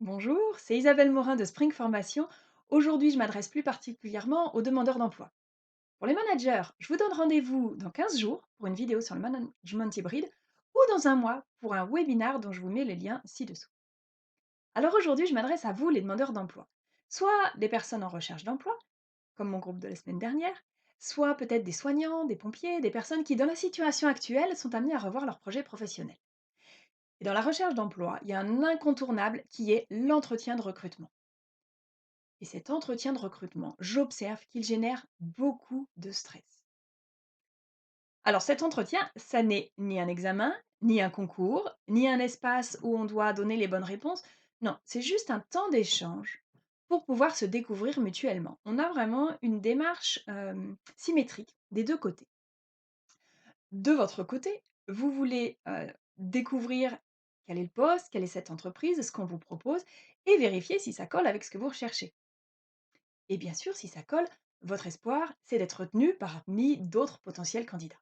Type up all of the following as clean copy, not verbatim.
Bonjour, c'est Isabelle Morin de Spring Formation. Aujourd'hui, je m'adresse plus particulièrement aux demandeurs d'emploi. Pour les managers, je vous donne rendez-vous dans 15 jours pour une vidéo sur le management hybride ou dans un mois pour un webinar dont je vous mets les liens ci-dessous. Alors aujourd'hui, je m'adresse à vous, les demandeurs d'emploi. Soit des personnes en recherche d'emploi, comme mon groupe de la semaine dernière, soit peut-être des soignants, des pompiers, des personnes qui, dans la situation actuelle, sont amenées à revoir leur projet professionnel. Et dans la recherche d'emploi, il y a un incontournable qui est l'entretien de recrutement. Et cet entretien de recrutement, j'observe qu'il génère beaucoup de stress. Alors cet entretien, ça n'est ni un examen, ni un concours, ni un espace où on doit donner les bonnes réponses. Non, c'est juste un temps d'échange pour pouvoir se découvrir mutuellement. On a vraiment une démarche symétrique des deux côtés. De votre côté, vous voulez découvrir quel est le poste, quelle est cette entreprise, ce qu'on vous propose, et vérifier si ça colle avec ce que vous recherchez. Et bien sûr, si ça colle, votre espoir, c'est d'être retenu parmi d'autres potentiels candidats.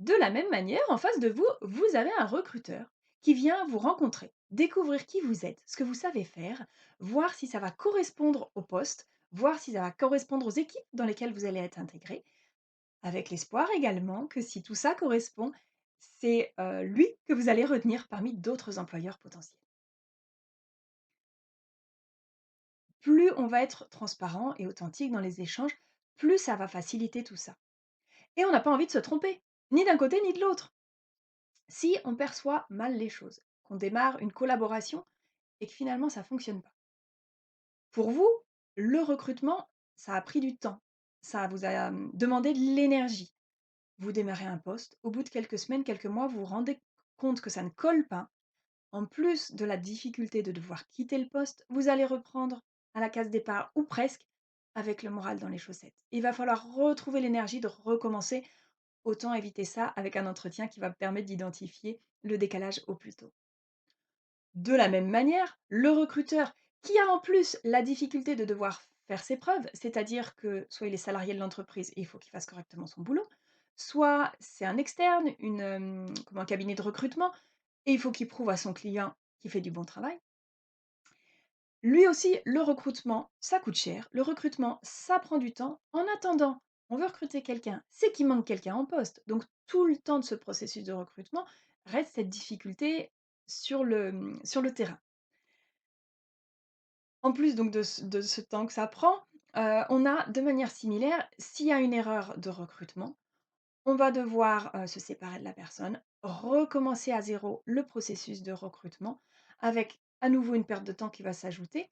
De la même manière, en face de vous, vous avez un recruteur qui vient vous rencontrer, découvrir qui vous êtes, ce que vous savez faire, voir si ça va correspondre au poste, voir si ça va correspondre aux équipes dans lesquelles vous allez être intégré, avec l'espoir également que si tout ça correspond, c'est lui que vous allez retenir parmi d'autres employeurs potentiels. Plus on va être transparent et authentique dans les échanges, plus ça va faciliter tout ça. Et on n'a pas envie de se tromper, ni d'un côté ni de l'autre. Si on perçoit mal les choses, qu'on démarre une collaboration et que finalement ça ne fonctionne pas. Pour vous, le recrutement, ça a pris du temps. Ça vous a demandé de l'énergie. Vous démarrez un poste, au bout de quelques semaines, quelques mois, vous vous rendez compte que ça ne colle pas. En plus de la difficulté de devoir quitter le poste, vous allez reprendre à la case départ ou presque avec le moral dans les chaussettes. Il va falloir retrouver l'énergie de recommencer. Autant éviter ça avec un entretien qui va permettre d'identifier le décalage au plus tôt. De la même manière, le recruteur qui a en plus la difficulté de devoir faire ses preuves, c'est-à-dire que soit il est salarié de l'entreprise et il faut qu'il fasse correctement son boulot, soit c'est un externe, comme un cabinet de recrutement, et il faut qu'il prouve à son client qu'il fait du bon travail. Lui aussi, le recrutement, ça coûte cher. Le recrutement, ça prend du temps. En attendant, on veut recruter quelqu'un, c'est qu'il manque quelqu'un en poste. Donc tout le temps de ce processus de recrutement reste cette difficulté sur le terrain. En plus donc de ce temps que ça prend, on a de manière similaire, s'il y a une erreur de recrutement, on va devoir, se séparer de la personne, recommencer à zéro le processus de recrutement avec à nouveau une perte de temps qui va s'ajouter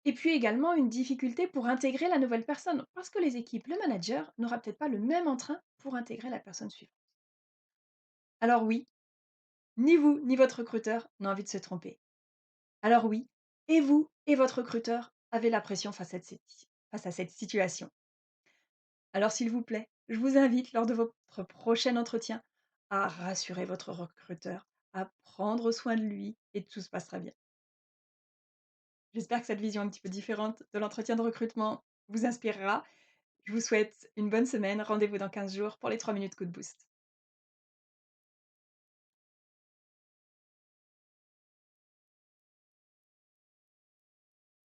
et puis également une difficulté pour intégrer la nouvelle personne parce que les équipes, le manager n'aura peut-être pas le même entrain pour intégrer la personne suivante. Alors oui, ni vous ni votre recruteur n'a envie de se tromper. Alors oui, et vous et votre recruteur avez la pression face à cette situation. Alors s'il vous plaît, je vous invite lors de votre prochain entretien à rassurer votre recruteur, à prendre soin de lui et tout se passera bien. J'espère que cette vision un petit peu différente de l'entretien de recrutement vous inspirera. Je vous souhaite une bonne semaine. Rendez-vous dans 15 jours pour les 3 minutes coup de boost.